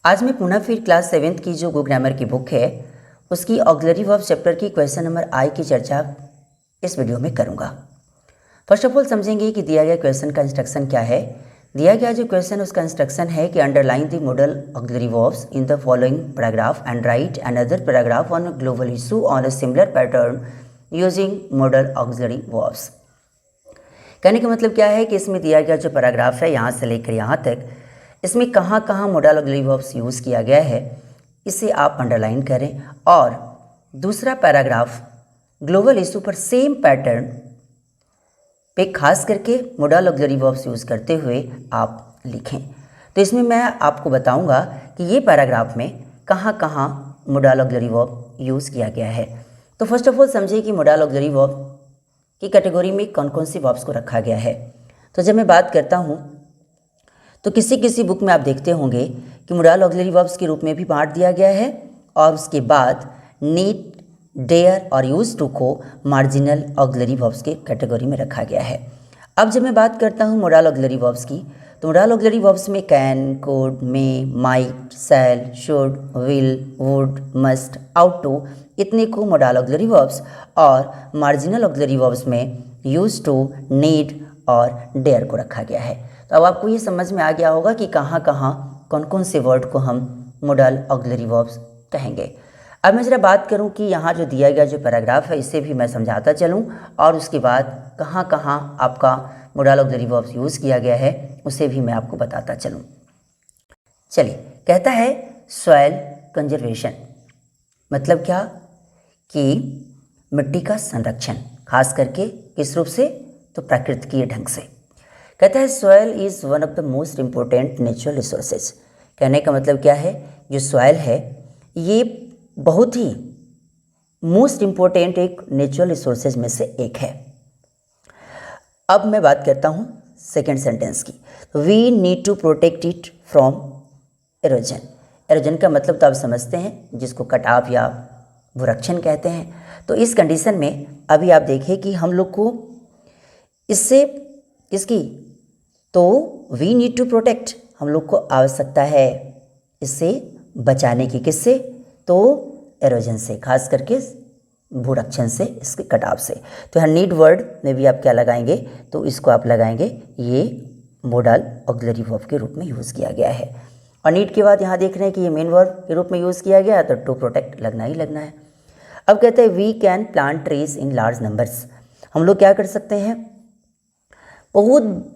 आज मैं पुनः फिर क्लास 7th की जो गो ग्रामर की बुक है उसकी ऑक्सिलरी वर्ब चैप्टर की क्वेश्चन नंबर आई की चर्चा इस वीडियो में करूंगा। फर्स्ट ऑफ ऑल समझेंगे कि दिया गया क्वेश्चन का इंस्ट्रक्शन क्या है। दिया गया जो क्वेश्चन उसका इंस्ट्रक्शन है कि underline the model auxiliary verbs in the following paragraph and right another paragraph on global issue on a similar pattern using model auxiliary verbs. कहने का मतलब क्या है कि इसमें दिया गया जो पैराग्राफ है यहाँ से लेकर यहाँ तक इसमें कहाँ कहाँ मॉडल ऑक्सिलरी वर्ब्स यूज़ किया गया है इसे आप अंडरलाइन करें, और दूसरा पैराग्राफ ग्लोबल इशू पर सेम पैटर्न पे खास करके मॉडल ऑक्सिलरी वर्ब्स यूज़ करते हुए आप लिखें। तो इसमें मैं आपको बताऊंगा कि ये पैराग्राफ में कहाँ कहाँ मॉडल ऑक्सिलरी वर्ब यूज़ किया गया है। तो फर्स्ट ऑफ ऑल समझिए कि मॉडल ऑक्सिलरी वर्ब की कैटेगरी में कौन कौन सी वर्ब्स को रखा गया है। तो जब मैं बात करता हूँ तो किसी बुक में आप देखते होंगे कि मॉडल ऑक्सिलरी वर्ब्स के रूप में भी बांट दिया गया है, और उसके बाद नीड, डेयर और यूज टू को मार्जिनल ऑक्सिलरी वर्ब्स के कैटेगरी में रखा गया है। अब जब मैं बात करता हूँ मॉडल ऑक्सिलरी वर्ब्स की, तो मॉडल ऑक्सिलरी वर्ब्स में can, could, may, might, shall, should, will, would, must, ought to इतने को मॉडल ऑक्सिलरी वर्ब्स, और मार्जिनल ऑक्सिलरी वर्ब्स में यूज टू, नीड और डेयर को रखा गया है। तो अब आपको ये समझ में आ गया होगा कि कहाँ कहाँ कौन कौन से वर्ड को हम मॉडल ऑक्सिलरी वर्ब्स कहेंगे। अब मैं ज़रा बात करूं कि यहाँ जो दिया गया जो पैराग्राफ है इसे भी मैं समझाता चलूं, और उसके बाद कहाँ कहाँ आपका मॉडल ऑक्सिलरी वर्ब्स यूज़ किया गया है उसे भी मैं आपको बताता चलूं। चलिए, कहता है सॉइल कंजर्वेशन, मतलब क्या कि मिट्टी का संरक्षण, खास करके किस रूप से, तो प्राकृतिक ढंग से। कहता है soil is one of the most important natural resources. कहने का मतलब क्या है, जो सॉइल है ये बहुत ही मोस्ट इम्पोर्टेंट एक नेचुरल रिसोर्सेज में से एक है। अब मैं बात करता हूँ सेकेंड सेंटेंस की। We need to protect it from erosion. Erosion का मतलब तो आप समझते हैं, जिसको कटाव या भूरक्षण कहते हैं। तो इस कंडीशन में अभी आप देखिए कि हम लोग को इससे किसकी, तो वी नीड टू प्रोटेक्ट, हम लोग को आवश्यकता है इससे बचाने की, किससे, तो एरोजन से, खास करके भूरक्षण से, इसके कटाव से। तो यहाँ नीड वर्ड में भी आप क्या लगाएंगे, तो इसको आप लगाएंगे ये मॉडल ऑक्सिलरी वर्ब के रूप में यूज़ किया गया है। और नीड के बाद यहाँ देख रहे हैं कि ये मेन वर्ब के रूप में यूज़ किया गया है, तो टू प्रोटेक्ट लगना ही लगना है। अब कहते हैं we can plant trees in large numbers. हम लोग क्या कर सकते हैं, बहुत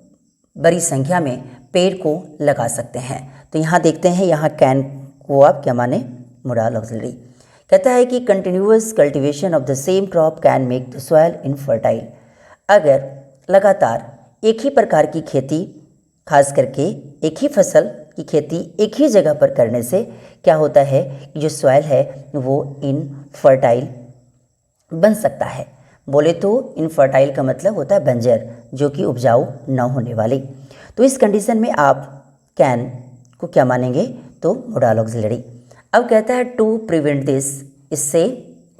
बड़ी संख्या में पेड़ को लगा सकते हैं। तो यहाँ देखते हैं, यहाँ कैन को आप क्या माने, मॉडल ऑक्सिलरी। कहता है कि continuous cultivation of the same crop can make the soil infertile. अगर लगातार एक ही प्रकार की खेती, खास करके एक ही फसल की खेती एक ही जगह पर करने से क्या होता है कि जो सॉइल है वो इनफर्टाइल बन सकता है। बोले तो इनफर्टाइल का मतलब होता है बंजर, जो कि उपजाऊ न होने वाली। तो इस कंडीशन में आप कैन को क्या मानेंगे, तो मॉडल ऑक्सिलरी। अब कहता है टू प्रिवेंट दिस, इससे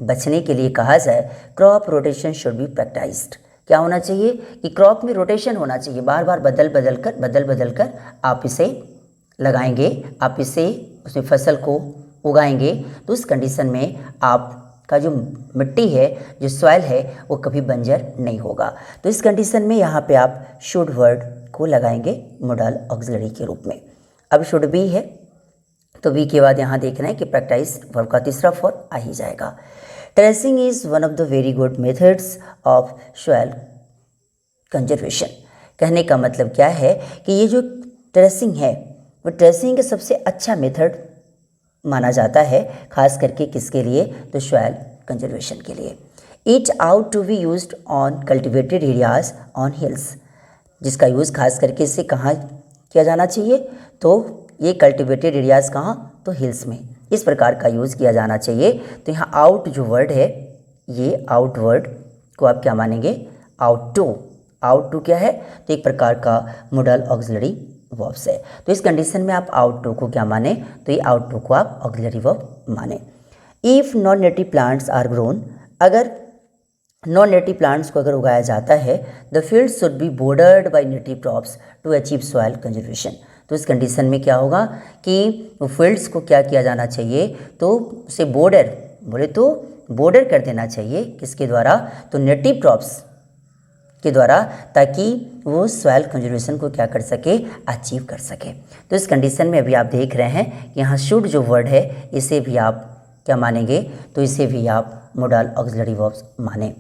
बचने के लिए कहा जाए crop rotation should be practised. क्या होना चाहिए कि क्रॉप में रोटेशन होना चाहिए, बार बार बदल बदल कर आप इसे लगाएंगे, आप इसे उसमें फसल को उगाएंगे। तो उस कंडीशन में आप का जो मिट्टी है, जो सॉइल है, वो कभी बंजर नहीं होगा। तो इस कंडीशन में यहाँ पे आप शुड वर्ड को लगाएंगे मॉडल ऑक्सिलरी के रूप में। अब शुड बी है, तो बी के बाद यहाँ देखना है कि प्रैक्टिस वर्ब का तीसरा फॉर्म आ ही जाएगा। Tracing is one of the very good methods of soil conservation. कहने का मतलब क्या है कि ये जो ट्रेसिंग है वो ट्रेसिंग का सबसे अच्छा मेथड माना जाता है, खास करके किसके लिए, तो सॉइल कंजर्वेशन के लिए। It ought to be used on cultivated areas on hills, जिसका यूज़ खास करके इससे कहाँ किया जाना चाहिए, तो ये कल्टिवेटेड एरियाज कहाँ, तो हिल्स में, इस प्रकार का यूज़ किया जाना चाहिए। तो यहाँ आउट जो वर्ड है, ये आउट वर्ड को आप क्या मानेंगे, आउट टू। आउट टू क्या है, तो एक प्रकार का मॉडल ऑक्सिलरी वर्ब्स है। तो इस कंडीशन में आप आउट टू को क्या माने, तो ये आउट टू को आप ऑक्सिलरी वर्ब माने। If non native plants are grown, अगर नॉन नेटिव प्लांट्स को अगर उगाया जाता है, the field should be bordered by native crops to achieve soil conservation. तो इस कंडीशन में क्या होगा कि फील्ड्स को क्या किया जाना चाहिए, तो उसे बॉर्डर बोले तो बॉर्डर कर देना चाहिए, किसके द्वारा, तो नेटिव क्रॉप्स के द्वारा, ताकि वो सॉइल कंजर्वेशन को क्या कर सके, अचीव कर सके। तो इस कंडीशन में अभी आप देख रहे हैं कि यहाँ शुड जो वर्ड है इसे भी आप क्या मानेंगे, तो इसे भी आप मोडल ऑक्सिलरी वर्ब्स माने।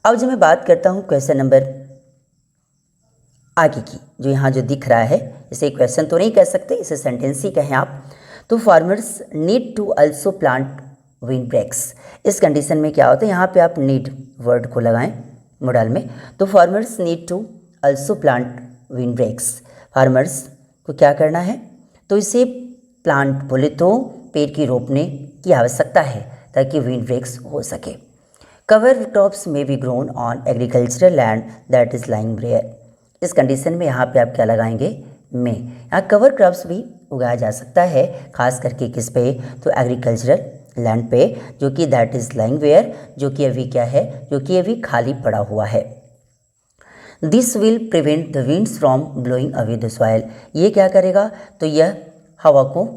अब जब मैं बात करता हूँ क्वेश्चन नंबर आगे की, जो यहाँ जो दिख रहा है, इसे क्वेश्चन तो नहीं कह सकते, इसे सेंटेंस ही कहें आप। तो farmers need to also plant wind breaks. इस कंडीशन में क्या होता है, यहाँ पे आप नीड वर्ड को लगाएं मॉडल में। तो farmers need to also plant wind breaks, farmers को क्या करना है, तो इसे प्लांट बोले तो पेड़ की रोपने की आवश्यकता है ताकि विंड ब्रेक्स हो सके। कवर क्रॉप्स में be grown on agricultural land that is lying bare. इस कंडीशन में यहाँ पे आप क्या लगाएंगे, में। यहाँ कवर क्रॉप्स भी उगाया जा सकता है, खास करके किस पे, तो एग्रीकल्चरल लैंड पे, जो कि दैट इज लाइंग वेयर, जो कि अभी क्या है, जो कि अभी खाली पड़ा हुआ है। This will prevent the winds from blowing away the soil. ये क्या करेगा, तो यह हवा को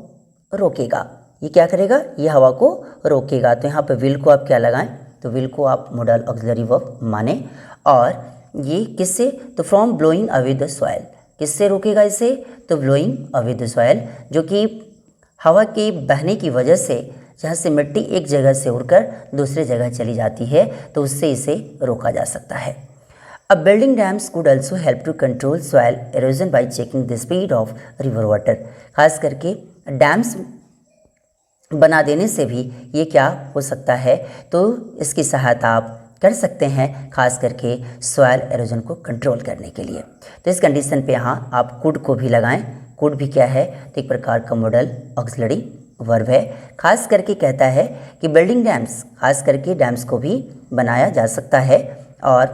रोकेगा। ये क्या करेगा, ये हवा को रोकेगा। तो यहाँ पे विल को आप क्या लगाएं, तो विल को आप मॉडल ऑक्सिलरी वर्ब माने। और ये किससे, तो from blowing away the soil, किससे रोकेगा इसे, तो ब्लोइंग अवे द सॉइल, जो कि हवा के बहने की वजह से जहाँ से मिट्टी एक जगह से उड़कर दूसरे जगह चली जाती है, तो उससे इसे रोका जा सकता है। अब building dams could also help to control soil erosion by checking the speed of river water. खास करके डैम्स बना देने से भी ये क्या हो सकता है, तो इसकी सहायता आप कर सकते हैं, खास करके सॉइल एरोजन को कंट्रोल करने के लिए। तो इस कंडीशन पे यहाँ आप कुड को भी लगाएं। कुड भी क्या है, तो एक प्रकार का मॉडल ऑक्सिलरी वर्ब है। खास करके कहता है कि बिल्डिंग डैम्स, खास करके डैम्स को भी बनाया जा सकता है, और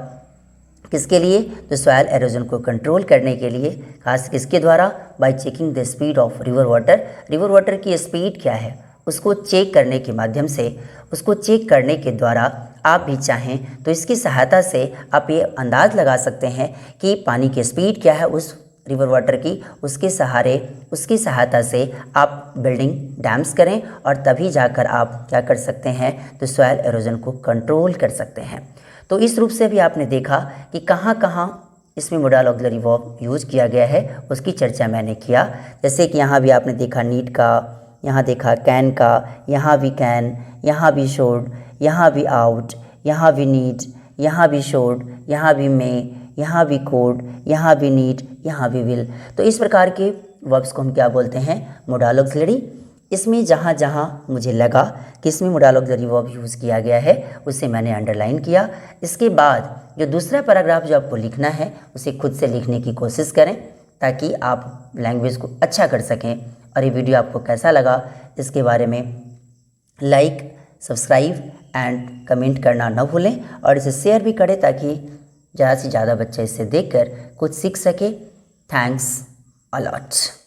किसके लिए, तो सॉइल एरोजन को कंट्रोल करने के लिए। खास किसके द्वारा, bye checking the speed of river water. River water की स्पीड क्या है उसको चेक करने के माध्यम से, उसको चेक करने के द्वारा आप भी चाहें तो इसकी सहायता से आप ये अंदाज़ लगा सकते हैं कि पानी की स्पीड क्या है उस रिवर वाटर की, उसके सहारे, उसकी सहायता से आप बिल्डिंग डैम्स करें, और तभी जाकर आप क्या कर सकते हैं, तो सॉइल एरोजन को कंट्रोल कर सकते हैं। तो इस रूप से भी आपने देखा कि कहाँ कहाँ इसमें मॉडल ऑक्सिलरी वर्ब यूज किया गया है, उसकी चर्चा मैंने किया। जैसे कि यहाँ भी आपने देखा नीड का, यहाँ देखा कैन का, यहाँ भी कैन, यहाँ भी शोड, यहाँ भी आउट, यहाँ भी नीड, यहाँ भी शोड, यहाँ भी मे, यहाँ भी कोड, यहाँ भी नीड, यहाँ भी विल। तो इस प्रकार के वर्ब्स को हम क्या बोलते हैं, मॉडल ऑक्सिलरी। इसमें जहाँ जहाँ मुझे लगा कि इसमें मॉडल ऑक्सिलरी वर्ब यूज़ किया गया है, उसे मैंने अंडरलाइन किया। इसके बाद जो दूसरा पैराग्राफ जो आपको लिखना है उसे खुद से लिखने की कोशिश करें, ताकि आप लैंग्वेज को अच्छा कर सकें। और ये वीडियो आपको कैसा लगा इसके बारे में लाइक, सब्सक्राइब एंड कमेंट करना न भूलें, और इसे शेयर भी करें ताकि ज़्यादा से ज़्यादा बच्चे इसे देखकर कुछ सीख सके। Thanks a lot.